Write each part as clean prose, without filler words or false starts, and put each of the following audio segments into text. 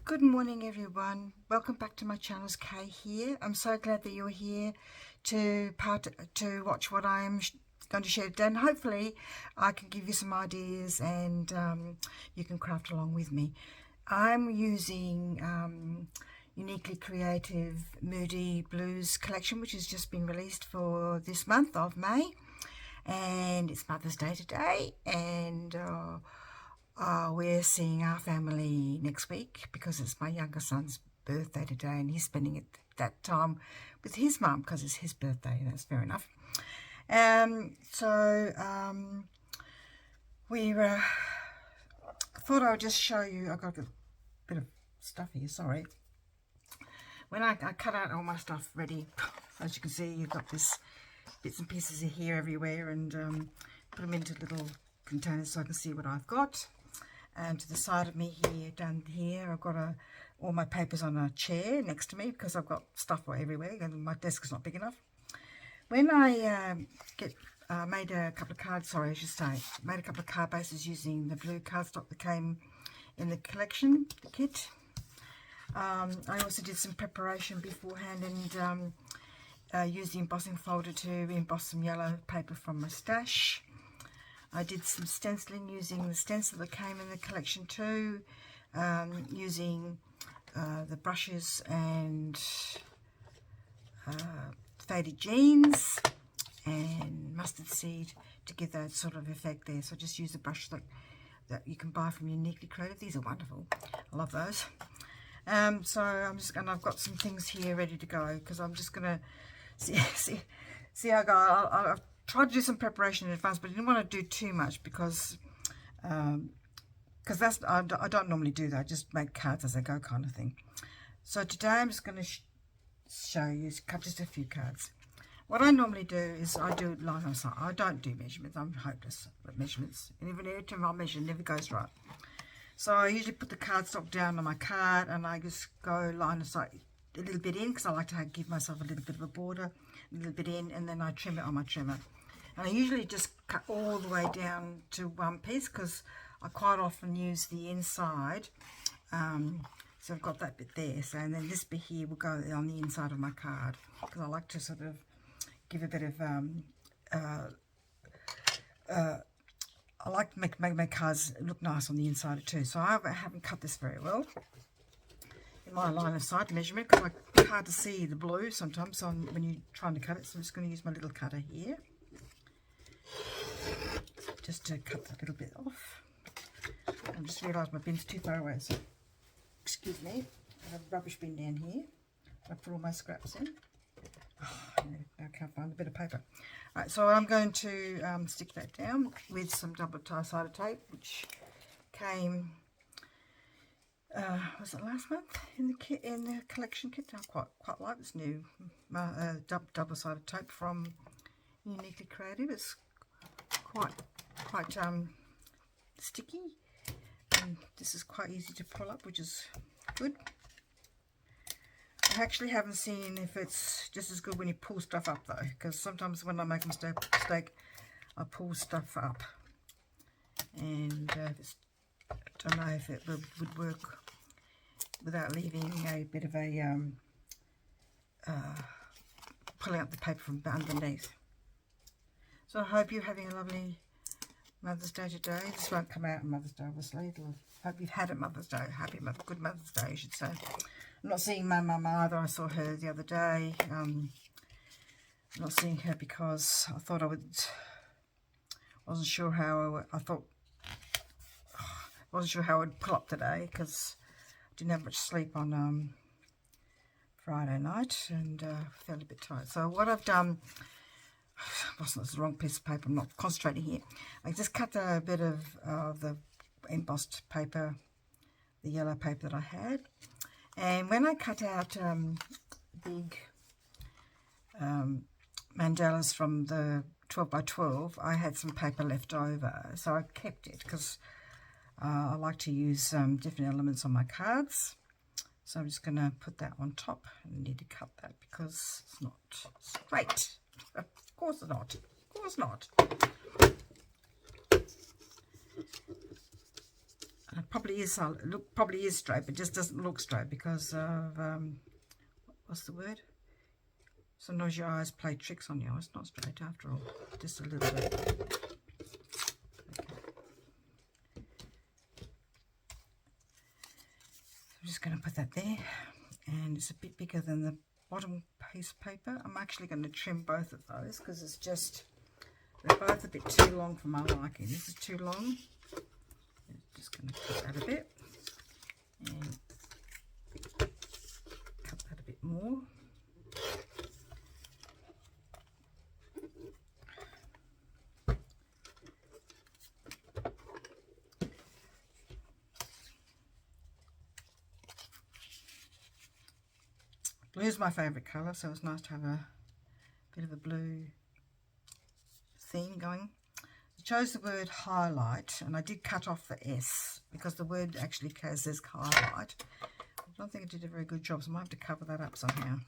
Good morning everyone, welcome back to my channel. It's Kay here. I'm so glad that you're here to watch what I'm going to share today, and hopefully I can give you some ideas and you can craft along with me. I'm using Uniquely Creative Moody Blues collection, which has just been released for this month of May, and it's Mother's Day today, and we're seeing our family next week because it's my younger son's birthday today, and he's spending it that time with his mum because it's his birthday, and that's fair enough. I thought I would just show you. I've got a bit of stuff here, sorry. When I cut out all my stuff ready, as you can see, you've got this bits and pieces of here everywhere, and put them into little containers so I can see what I've got. And to the side of me here, down here, I've got all my papers on a chair next to me because I've got stuff everywhere and my desk is not big enough. When I made a couple of cards, sorry, I should say, made a couple of card bases using the blue cardstock that came in the collection, the kit. I also did some preparation beforehand and used the embossing folder to emboss some yellow paper from my stash. I did some stenciling using the stencil that came in the collection too, using the brushes and faded jeans and mustard seed to give that sort of effect there. So I just use the brush that you can buy from Uniquely Creative. These are wonderful. I love those. So I've got some things here ready to go because I'm just gonna see how I go. I've tried to do some preparation in advance, but I didn't want to do too much because I don't normally do that. I just make cards as I go, kind of thing. So today I'm just going to show you, cut just a few cards. What I normally do is I do line on side. I don't do measurements. I'm hopeless at measurements, and even every time I measure, it never goes right. So I usually put the cardstock down on my card, and I just go line of sight a little bit in because I like to give myself a little bit of a border, a little bit in, and then I trim it on my trimmer. And I usually just cut all the way down to one piece because I quite often use the inside. So I've got that bit there. So, and then this bit here will go on the inside of my card because I like to sort of give a bit of, I like to make my cards look nice on the inside too. So I haven't cut this very well in my line of sight measurement because it's hard to see the blue sometimes when you're trying to cut it. So I'm just going to use my little cutter here, just to cut that little bit off. I just realised my bin's too far away, so excuse me. I have a rubbish bin down here. I put all my scraps in. Oh, I can't find a bit of paper. Alright, so I'm going to stick that down with some double tie-sided tape, which came, was it last month in the kit, in the collection kit? I quite like this new double-sided tape from Uniquely Creative. It's quite sticky, and this is quite easy to pull up, which is good. I actually haven't seen if it's just as good when you pull stuff up though, because sometimes when I make a mistake I pull stuff up, and I don't know if it would work without leaving a bit of a pulling up the paper from underneath. So I hope you're having a lovely Mother's Day today. This won't come out on Mother's Day, obviously. I hope you've had a Mother's Day. Good Mother's Day, I should say. I'm not seeing my mum either. I saw her the other day. I'm not seeing her because I thought wasn't sure how I would pull up today because I didn't have much sleep on Friday night and felt a bit tired. So what I've done, it's the wrong piece of paper, I'm not concentrating here. I just cut a bit of the embossed paper, the yellow paper that I had, and when I cut out big mandalas from the 12 by 12, I had some paper left over, so I kept it because I like to use different elements on my cards. So I'm just going to put that on top. I need to cut that because it's not straight. Of course not. Of course not. It probably is probably is straight, but just doesn't look straight because of what's the word? Sometimes your eyes play tricks on you. It's not straight after all, just a little bit. I'm just going to put that there, and it's a bit bigger than the bottom piece of paper. I'm actually going to trim both of those because it's just, they're both a bit too long for my liking. This is too long. I'm just going to cut that a bit and cut that a bit more. Blue is my favourite colour, so it's nice to have a bit of a blue theme going. I chose the word highlight, and I did cut off the S because the word actually says highlight. I don't think I did a very good job, so I might have to cover that up somehow.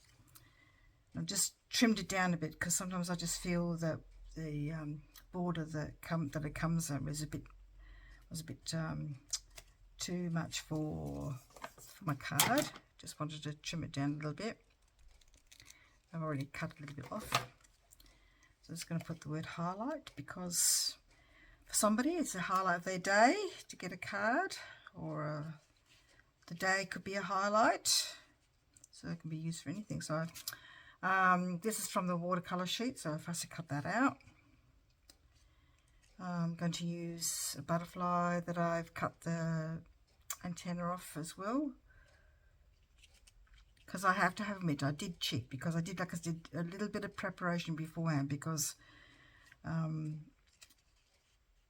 I've just trimmed it down a bit because sometimes I just feel that the border that it comes in was a bit too much for my card. Just wanted to trim it down a little bit. I've already cut a little bit off. So I'm just going to put the word highlight because for somebody it's a highlight of their day to get a card, or the day could be a highlight, so it can be used for anything. So this is from the watercolor sheet, so if I have to cut that out. I'm going to use a butterfly that I've cut the antenna off as well, because I have to have admit I did check, because I did a little bit of preparation beforehand, because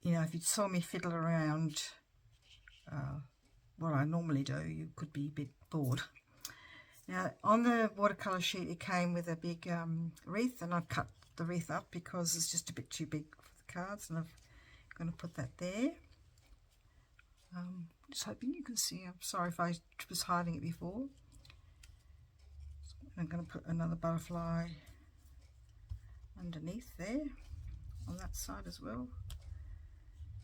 you know, if you saw me fiddle around what I normally do, you could be a bit bored. Now on the watercolor sheet it came with a big wreath, and I've cut the wreath up because it's just a bit too big for the cards, and I'm going to put that there. Just hoping you can see. I'm sorry if I was hiding it before. I'm going to put another butterfly underneath there on that side as well.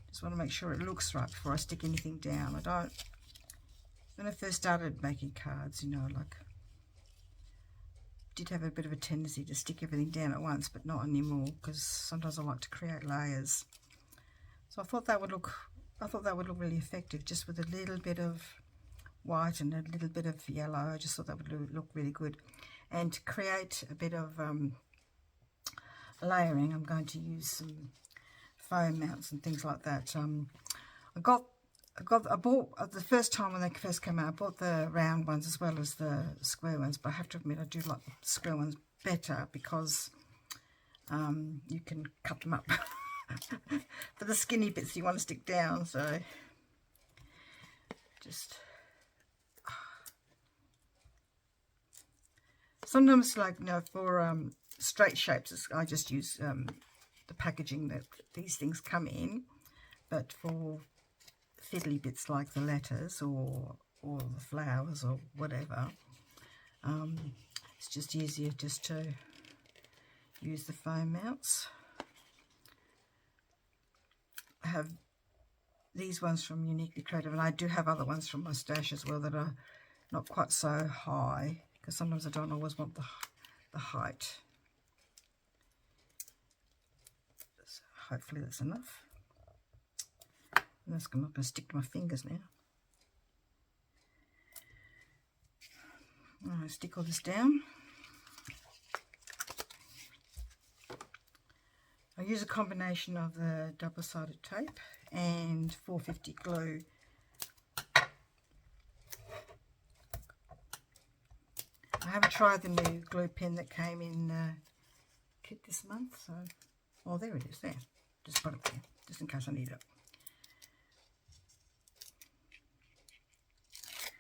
Just want to make sure it looks right before I stick anything down. When I first started making cards, you know, like, did have a bit of a tendency to stick everything down at once, but not anymore, because sometimes I like to create layers. So I thought that would look really effective, just with a little bit of white and a little bit of yellow. I just thought that would look really good. And to create a bit of layering, I'm going to use some foam mounts and things like that. I bought the first time when they first came out, I bought the round ones as well as the square ones, but I have to admit I do like the square ones better because you can cut them up for the skinny bits you want to stick down. So just sometimes, like, you know, for straight shapes, I just use the packaging that these things come in, but for fiddly bits like the letters or the flowers or whatever, it's just easier just to use the foam mounts. I have these ones from Uniquely Creative, and I do have other ones from my stash as well that are not quite so high, because sometimes I don't always want the height. So hopefully that's enough. And that's not going to stick to my fingers now. I'll stick all this down. I use a combination of the double-sided tape and 450 glue. I haven't tried the new glue pen that came in kit this month, so, oh, there it is, there. Just put it there, just in case I need it.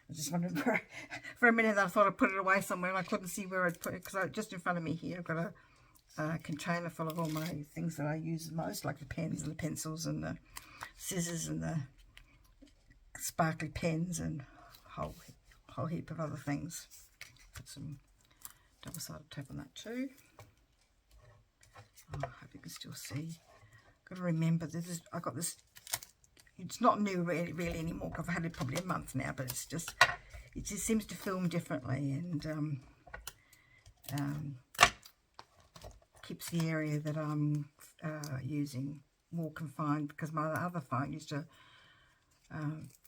I just wondered for a minute I thought I'd put it away somewhere and I couldn't see where I'd put it, because just in front of me here I've got a container full of all my things that I use most, like the pens and the pencils and the scissors and the sparkly pens and a whole heap of other things. Put some double-sided tape on that too. Oh, I hope you can still see. Got to remember, I got this it's not new really anymore, because I've had it probably a month now, but it just seems to film differently, and keeps the area that I'm using more confined, because my other phone used to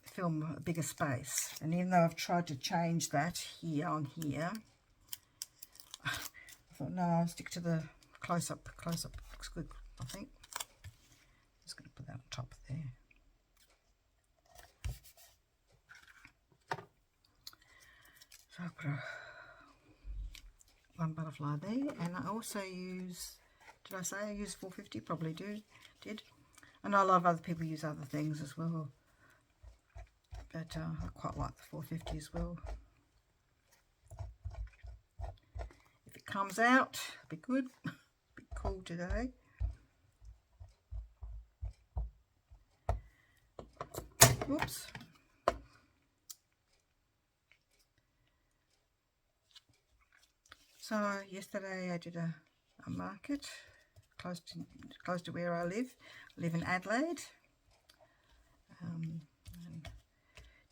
film a bigger space. And even though I've tried to change that here on here, I thought no, I'll stick to the close-up. Close-up looks good, I think. Just going to put that on top there. So I'll put one butterfly there, and I also use, did I say I use 450? Probably did. I know a lot of other people use other things as well, but I quite like the 450 as well. If it comes out, it'll be good. Be cool today. Oops. So yesterday I did a market close to where I live. I live in Adelaide. And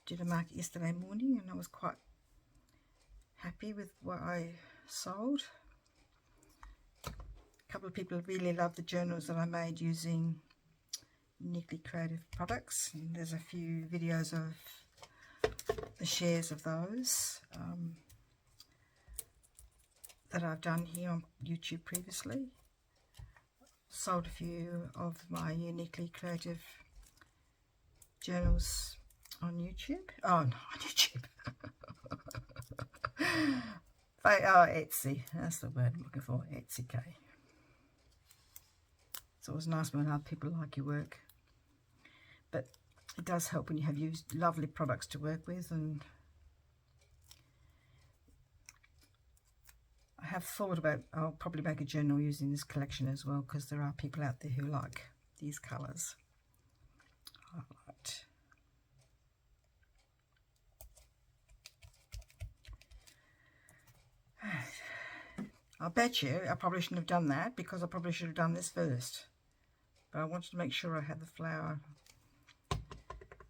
did a market yesterday morning, and I was quite happy with what I sold. A couple of people really loved the journals that I made using Uniquely Creative products, and there's a few videos of the shares of those that I've done here on YouTube previously. Sold a few of my Uniquely Creative journals on YouTube. Oh, no, on YouTube. Oh, Etsy. That's the word I'm looking for. Etsy. It's always nice when other people like your work. But it does help when you have used lovely products to work with. And I have thought about, I'll probably make a journal using this collection as well, because there are people out there who like these colours. Highlight. I bet you I probably shouldn't have done that, because I probably should have done this first. But I wanted to make sure I had the flower.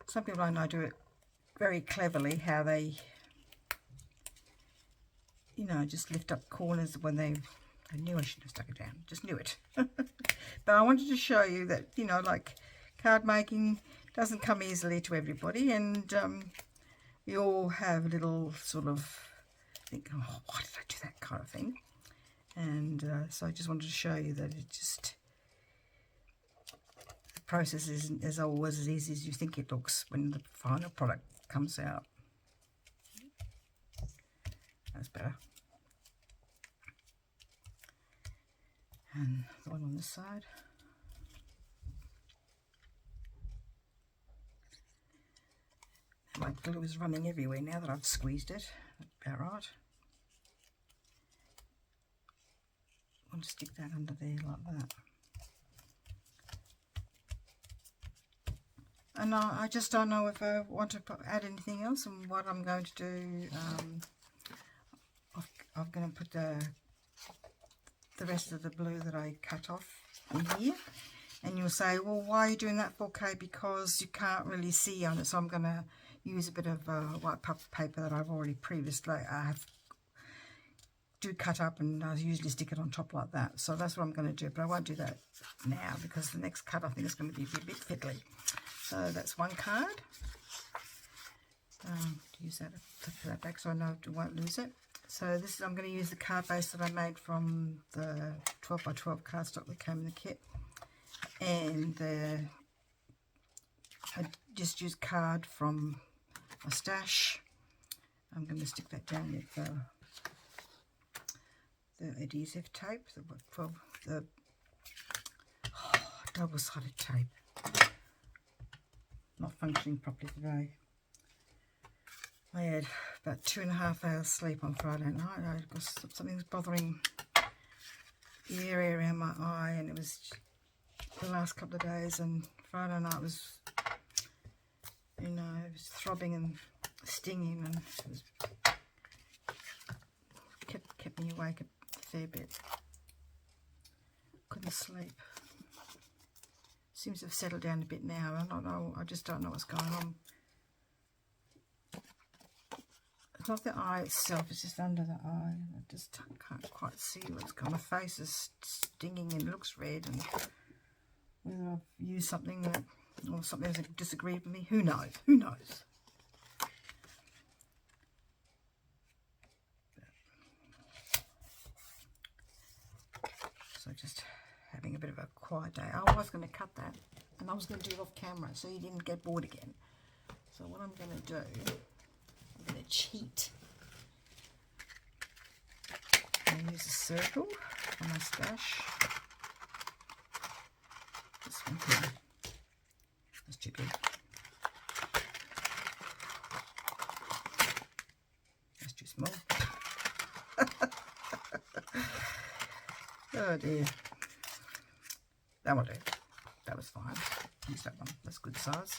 Some people I know do it very cleverly, how they, you know, just lift up corners when I knew I shouldn't have stuck it down, just knew it. But I wanted to show you that, you know, like, card making doesn't come easily to everybody, and we all have little sort of think, oh, why did I do that kind of thing? And so I just wanted to show you that it just, the process isn't as always as easy as you think it looks when the final product comes out. That's better. And the one on this side. My glue is running everywhere now that I've squeezed it. About right. I want to stick that under there like that. And I just don't know if I want to add anything else, and what I'm going to do, I'm going to put the rest of the blue that I cut off in here. And you'll say, well, why are you doing that for, Kay? Because you can't really see on it. So I'm going to use a bit of white paper that I've already previously do cut up, and I usually stick it on top like that. So that's what I'm going to do, but I won't do that now, because the next cut I think is going to be a bit fiddly. So that's one card. Use that to put that back so I know I won't lose it. So this is, I'm going to use the card base that I made from the 12 by 12 cardstock that came in the kit, and I just used card from my stash. I'm going to stick that down with the adhesive tape, the double-sided tape. Not functioning properly today. I had about 2.5 hours sleep on Friday night because something's bothering the area around my eye, and it was the last couple of days, and Friday night was, you know, it was throbbing and stinging, and it was kept me awake a fair bit. Couldn't sleep. Seems to have settled down a bit now. I don't know. I just don't know what's going on. It's not the eye itself, it's just under the eye. I just can't quite see what's going on. My face is stinging and looks red, and whether I've used something that, or something has disagreed with me, who knows? Who knows? So just having a bit of a quiet day. I was going to cut that, and I was going to do it off camera so you didn't get bored again. So what I'm going to do, I'm going to cheat and use a circle for my stash. This one here. That's too big. That's too small. Oh dear. That will do. That was fine. Use that one. That's good size.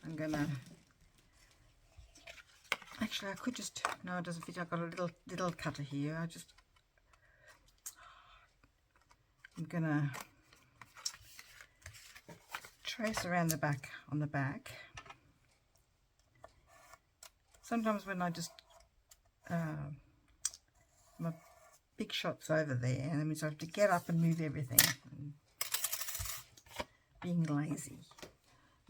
I'm gonna. Actually, I could just. No, it doesn't fit. I've got a little cutter here. I'm gonna trace around the back on the back. Sometimes when I just my big shot's over there, and that means I have to get up and move everything. And being lazy.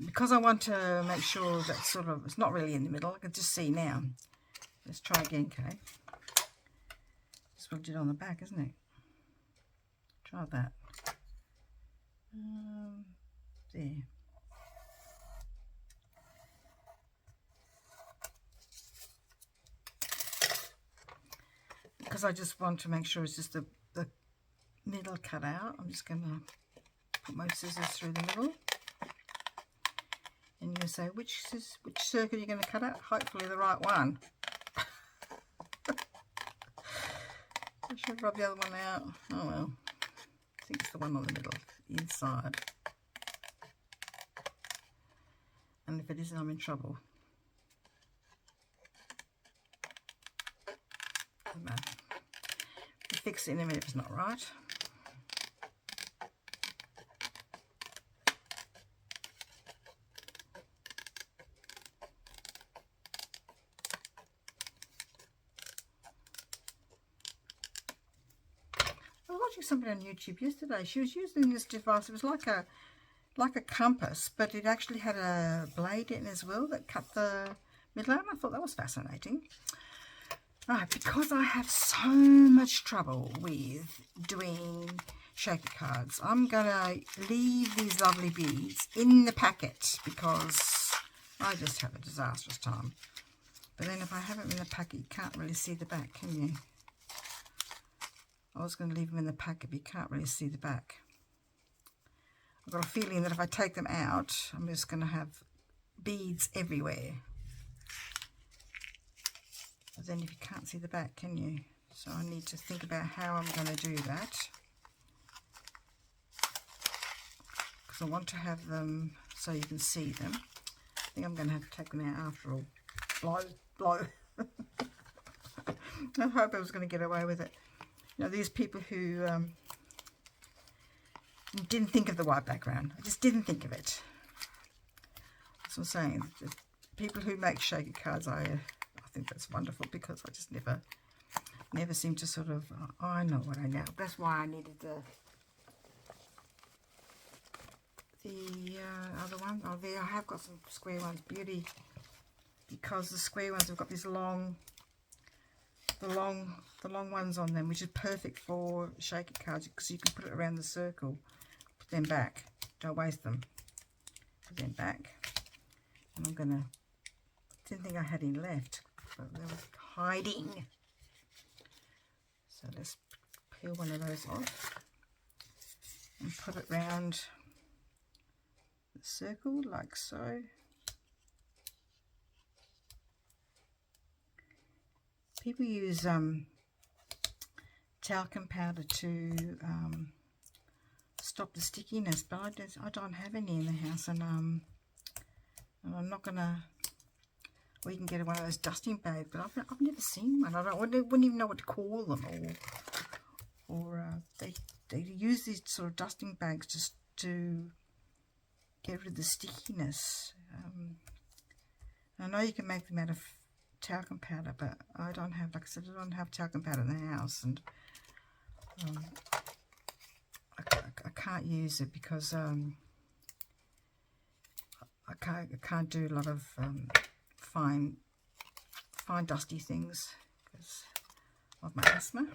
Because I want to make sure that sort of, it's not really in the middle. I can just see now. Let's try again, okay? This what I did on the back, isn't it? Try that. There. Because I just want to make sure it's just the middle cut out. I'm just going to put my scissors through the middle. And you're going to say, which circle are you going to cut out? Hopefully the right one. I should rub the other one out. Oh well. I think it's the one on the middle, inside. And if it isn't, I'm in trouble. We'll fix it in a minute if it's not right. I was watching somebody on YouTube yesterday. She was using this device. It was like a compass, but it actually had a blade in as well that cut the middle out. And I thought that was fascinating. Right, because I have so much trouble with doing shaker cards, I'm going to leave these lovely beads in the packet because I just have a disastrous time. But then if I have them in the packet, you can't really see the back, can you? I was going to leave them in the packet, but you can't really see the back. I've got a feeling that if I take them out, I'm just going to have beads everywhere. But then if you can't see the back, can you? So I need to think about how I'm going to do that. Because I want to have them so you can see them. I think I'm going to have to take them out after all. Blow. I hope I was going to get away with it. You know, these people who didn't think of the white background. I just didn't think of it. That's what I'm saying. The people who make shaker cards, I think that's wonderful because I just never seem to sort of, oh, I know what I know. That's why I needed the other one. Oh, there I have got some square ones, beauty, because the square ones have got these long ones on them, which is perfect for shaker cards because you can put it around the circle. Put them back. Don't waste them. Put them back. And I'm gonna. Didn't think I had any left, but they were hiding. So let's peel one of those off and put it round the circle like so. People use talcum powder to stop the stickiness, but I don't have any in the house, and I'm not gonna. Or you can get one of those dusting bags, but I've never seen one. I wouldn't even know what to call them, or they use these sort of dusting bags just to get rid of the stickiness. I know you can make them out of talcum powder, but I don't have, like I said, I don't have talcum powder in the house, and I can't use it because I can't do a lot of fine dusty things because of my asthma.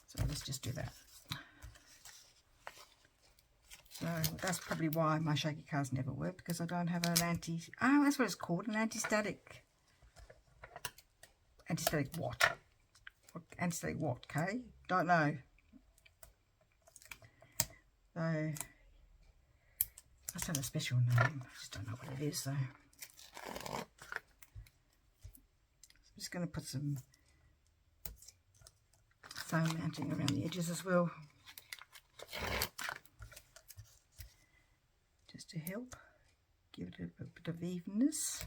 So let's just do that. So that's probably why my shaky cards never work, because I don't have an that's what it's called, an anti-static what? Anti-static what, okay? Don't know. So that's have a special name. I just don't know what it is though. So I'm just going to put some foam mounting around the edges as well, just to help give it a bit of evenness.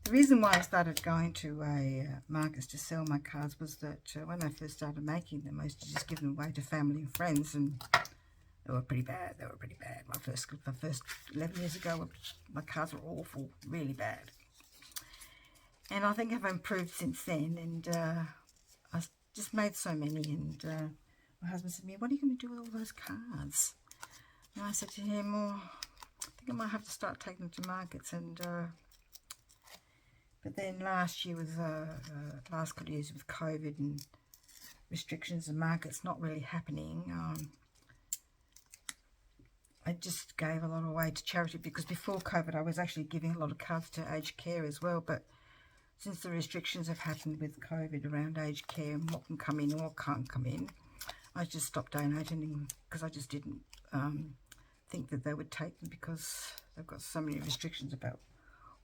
The reason why I started going to markets to sell my cards was that when I first started making them, I used to just give them away to family and friends, and they were pretty bad. They were pretty bad. The first 11 years ago, my cards were awful, really bad. And I think I've improved since then, and I just made so many. And my husband said to me, "What are you going to do with all those cards?" And I said to him, "Oh, I think I might have to start taking them to markets." And but then last year with last couple of years with COVID and restrictions and markets not really happening, I just gave a lot away to charity, because before COVID I was actually giving a lot of cards to aged care as well. But since the restrictions have happened with COVID around aged care and what can come in and what can't come in, I just stopped donating, because I just didn't think that they would take them, because they've got so many restrictions about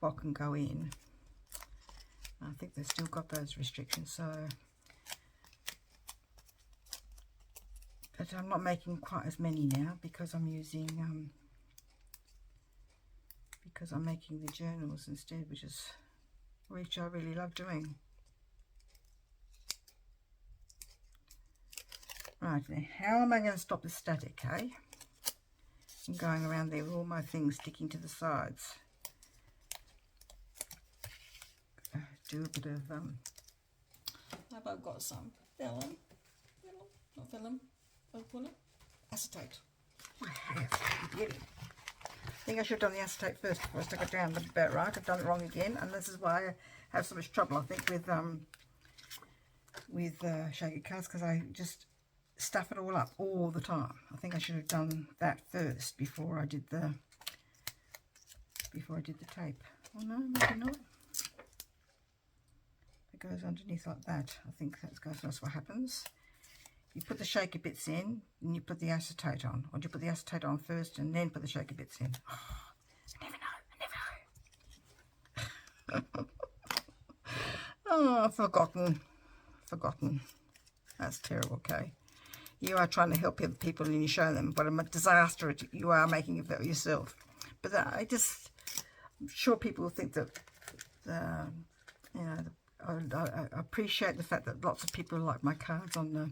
what can go in. I think they've still got those restrictions, so but I'm not making quite as many now, because I'm using because I'm making the journals instead, which I really love doing. Right, now how am I going to stop the static, eh? I'm going around there with all my things sticking to the sides. Do a bit of I've got some vellum, not vellum, what do you call it? Acetate. I think I should have done the acetate first before I stuck it down. That's about right. I've done it wrong again, and this is why I have so much trouble, I think, with shaky cards, because I just stuff it all up all the time. I think I should have done that first before I did the tape. Oh no, maybe not. It goes underneath like that. I think that's what happens. You put the shaky bits in, and you put the acetate on, or do you put the acetate on first and then put the shaky bits in? Oh, I never know. Oh, forgotten. That's terrible. Okay, you are trying to help other people and you show them what a disaster you are making of it yourself. But I'm sure people will think that you know, I appreciate the fact that lots of people like my cards on the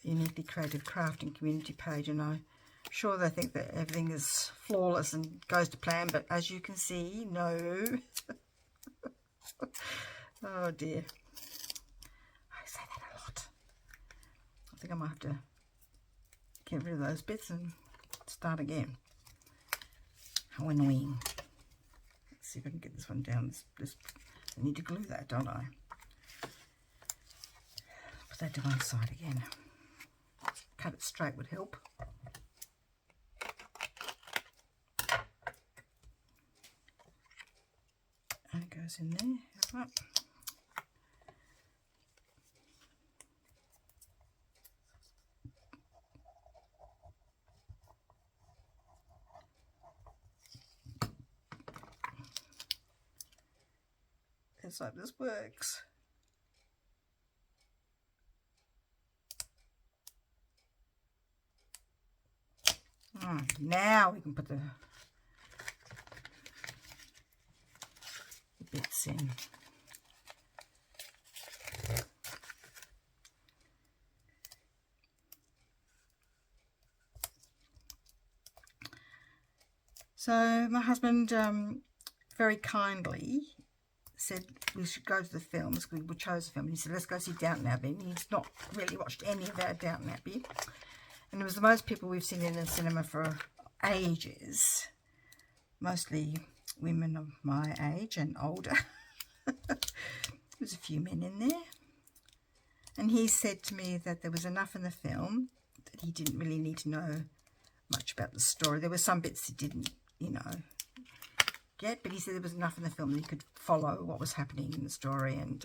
Uniquely Creative Crafting community page, and I'm sure they think that everything is flawless and goes to plan, but as you can see, no. Oh dear. I say that a lot. I think I might have to get rid of those bits and start again. How annoying. Let's see if I can get this one down. I need to glue that, don't I? Put that to one side again. Cut it straight would help. And it goes in there. Right. Let's hope this works. Right, now we can put the bits in. So my husband very kindly said we should go to the films. We chose the film. He said, let's go see Downton Abbey. And he's not really watched any of our Downton Abbey. And it was the most people we've seen in the cinema for ages. Mostly women of my age and older. There's a few men in there. And he said to me that there was enough in the film that he didn't really need to know much about the story. There were some bits he didn't, you know, get, but he said there was enough in the film that he could follow what was happening in the story, and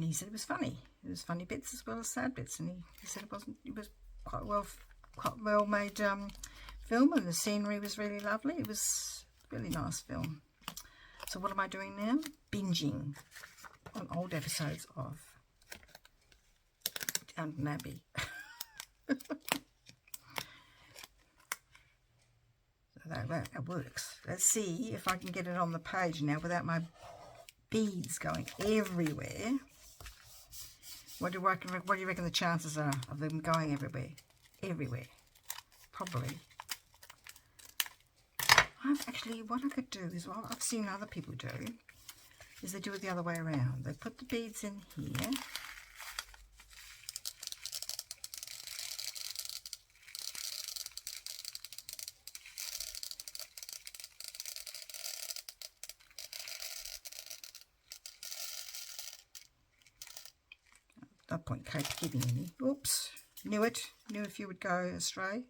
he said it was funny. It was funny bits as well as sad bits, and he said it was quite well made film, and the scenery was really lovely. It was a really nice film. So what am I doing now? Binging on old episodes of Downton Abbey. So that works. Let's see if I can get it on the page now without my beads going everywhere. What do you reckon the chances are of them going everywhere? Everywhere. Probably. What I could do is, what I've seen other people do, is they do it the other way around. They put the beads in here. No point Kate giving any. Oops, knew it. Knew if you would go astray.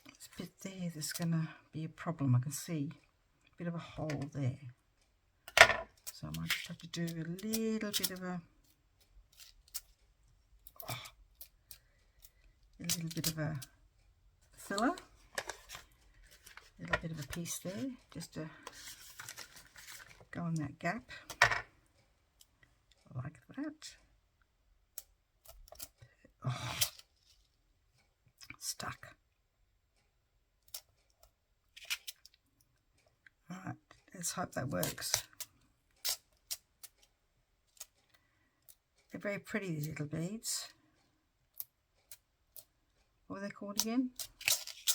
This bit there, there's going to be a problem. I can see a bit of a hole there. So I might just have to do a little bit of a filler. A little bit of a piece there, just to go in that gap. Like that. Oh, stuck. Alright, let's hope that works. They're very pretty, these little beads. What were they called again?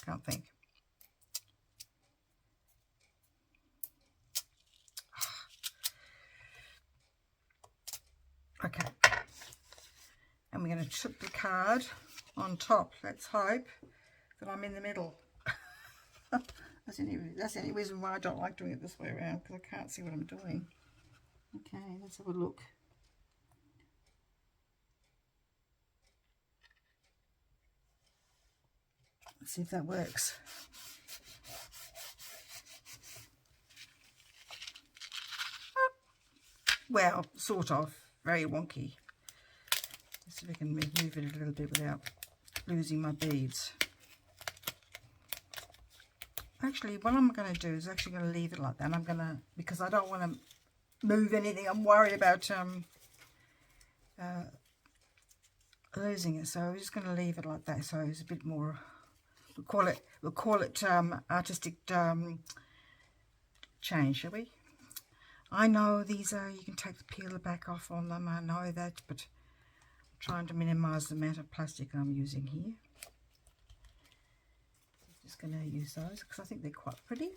Can't think. Okay, and we're going to chip the card on top. Let's hope that I'm in the middle. That's the only reason why I don't like doing it this way around, because I can't see what I'm doing. Okay, let's have a look. Let's see if that works. Well, sort of. Very wonky. Let's see if I can move it a little bit without losing my beads. Actually, what I'm going to do is actually going to leave it like that. I'm going to, because I don't want to move anything. I'm worried about losing it. So I'm just going to leave it like that. So it's a bit more. We'll call it artistic change, shall we? I know these are, you can take the peeler back off on them, I know that, but I'm trying to minimise the amount of plastic I'm using here. I'm just going to use those because I think they're quite pretty.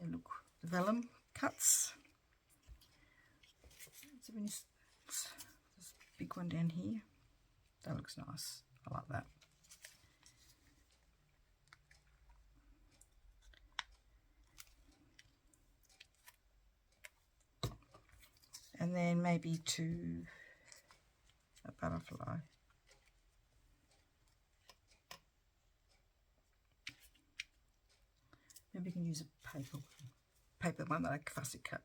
They look, the vellum cuts. There's a big one down here. That looks nice. I like that. And then maybe a butterfly. Maybe you can use a paper one that I fussy cut.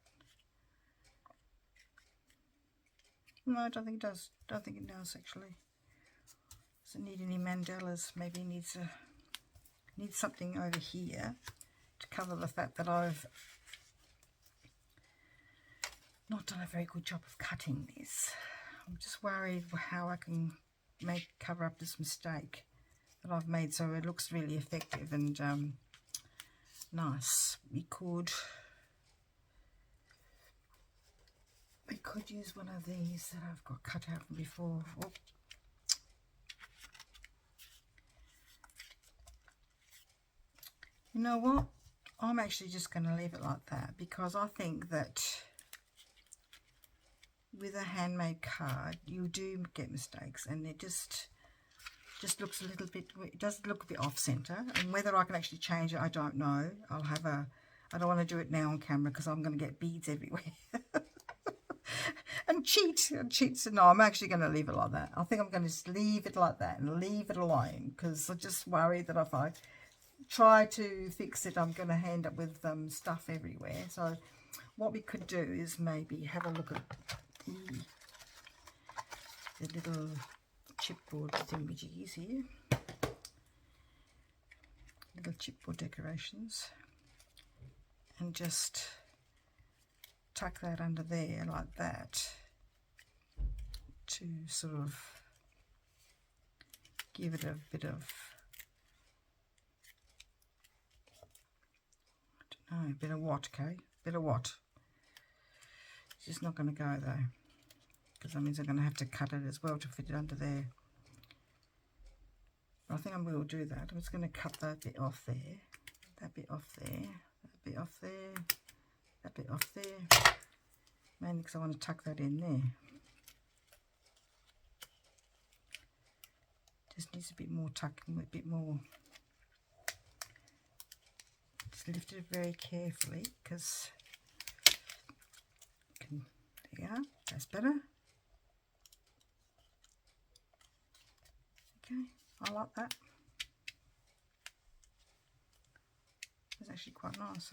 No, I don't think it does. Don't think it does actually. Doesn't need any mandalas. Maybe it needs something over here to cover the fact that I've not done a very good job of cutting this. I'm just worried how I can cover up this mistake that I've made, so it looks really effective and nice. We could use one of these that I've got cut out from before. Oh. You know what? I'm actually just going to leave it like that, because I think that with a handmade card you do get mistakes, and it just looks a little bit, it does look a bit off center, and whether I can actually change it, I don't know. I don't want to do it now on camera because I'm going to get beads everywhere. and cheat. So no, I'm actually going to leave it like that. I think I'm going to just leave it like that and leave it alone, because I just worry that if I try to fix it, I'm going to end up with stuff everywhere. So what we could do is maybe have a look at the little chipboard thingamajiggies here, little chipboard decorations, and just tuck that under there like that to sort of give it a bit of, I don't know, a bit of what, okay? Bit of what? It's just not going to go though, because that means I'm going to have to cut it as well to fit it under there. But I think I will do that. I'm just going to cut that bit off there, that bit off there, that bit off there, that bit off there, mainly because I want to tuck that in there. Just needs a bit more tucking, a bit more. Just lift it very carefully, because there you are, that's better. Okay, I like that. It's actually quite nice.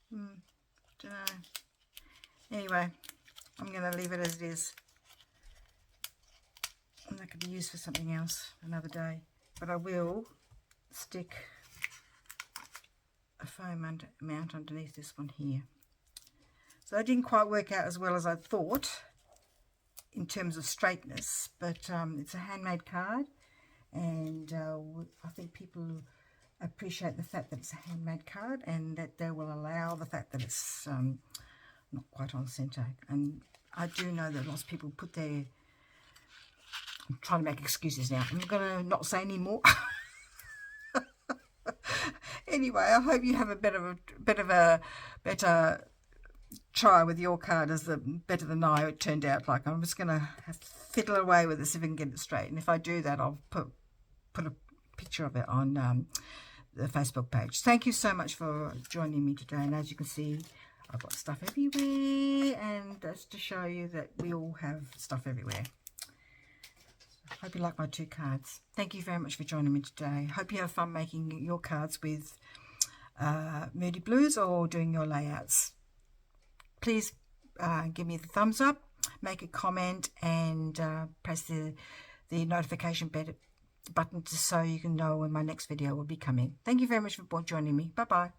Don't know. Anyway, I'm going to leave it as it is. And that could be used for something else another day. But I will stick a foam mount underneath this one here. So that didn't quite work out as well as I thought in terms of straightness, but it's a handmade card, and I think people appreciate the fact that it's a handmade card, and that they will allow the fact that it's not quite on center. And I do know that lots of people put their, I'm trying to make excuses now, I'm going to not say any more. Anyway, I hope you have a better try with your card as better than it turned out. Like, I'm just going to have to fiddle away with this if I can get it straight, and if I do that, I'll put a picture of it on the Facebook page. Thank you so much for joining me today, and as you can see, I've got stuff everywhere, and that's to show you that we all have stuff everywhere. Hope you like my two cards. Thank you very much for joining me today. Hope you have fun making your cards with Moody Blues or doing your layouts. Please give me the thumbs up, make a comment, and press the notification button so you can know when my next video will be coming. Thank you very much for joining me. Bye bye.